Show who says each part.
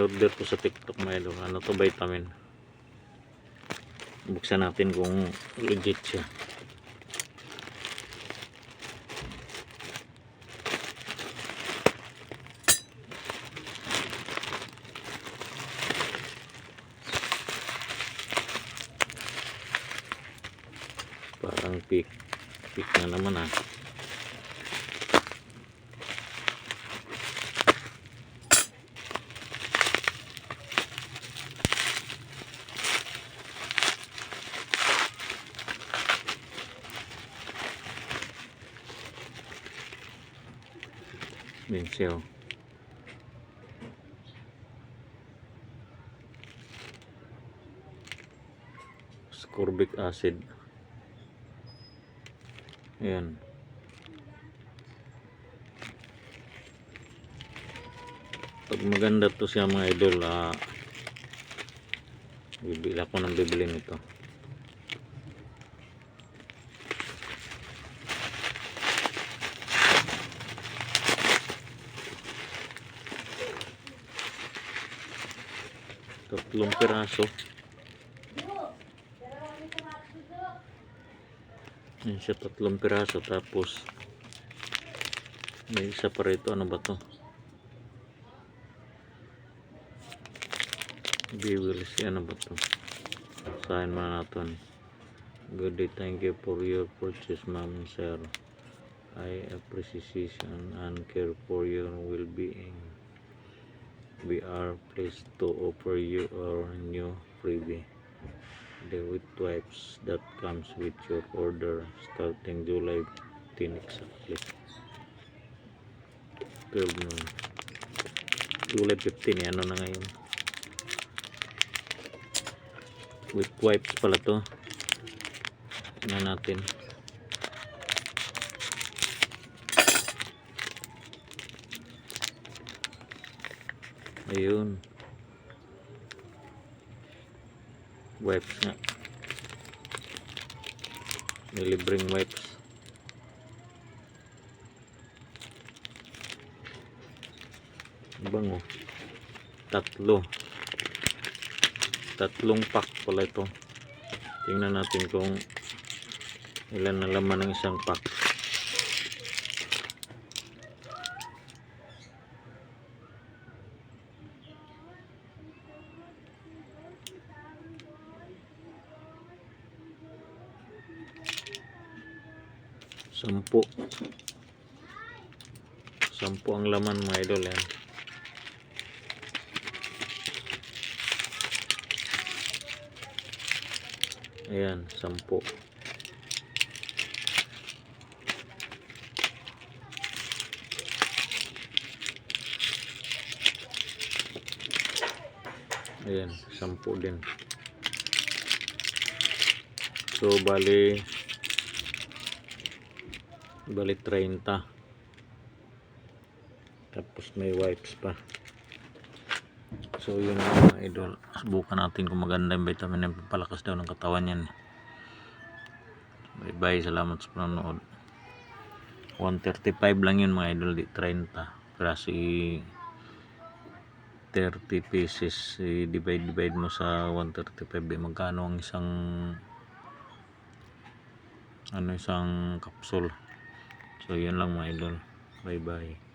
Speaker 1: in-order ko sa TikTok mga idol. Ano to, vitamin. Buksan natin kung legit siya. Parang pick na naman ah. Benzel. Ascorbic acid. Ayan. Pag maganda to siya mga idol, bibili ako ng bibili nito. Tatlong piraso. Yan siya, tatlong piraso. Tapos may isa pa rito. Ano ba to? Bewills. Ano ba to? Sahin mo natin. Good day. Thank you for your purchase, ma'am and sir. I appreciation and care for your well-being. We are pleased to offer you our new freebie, the wet wipes that comes with your order starting July 15 exactly. 12 noon. July 15 ano na ngayon. Wet wipes pala to. Tingnan natin. Ayun. Wipes nga. May libreng wipes. Bango. Tatlong pack pala ito. Tingnan natin kung ilan na laman ng isang pack. Sampu ang laman mga idol yan. Ayan, 10. Ayan, 10 din. So bali 30. Tapos may wipes pa. So yun mga idol, subukan natin kung maganda yung vitamin na palakas daw ng katawan yan. Bye bye, salamat sa panonood. 135 lang yun mga idol, di 30. Kasi 30 pieces, divide mo sa 135, magkano ang isang capsule. So yun lang mga idol, bye bye.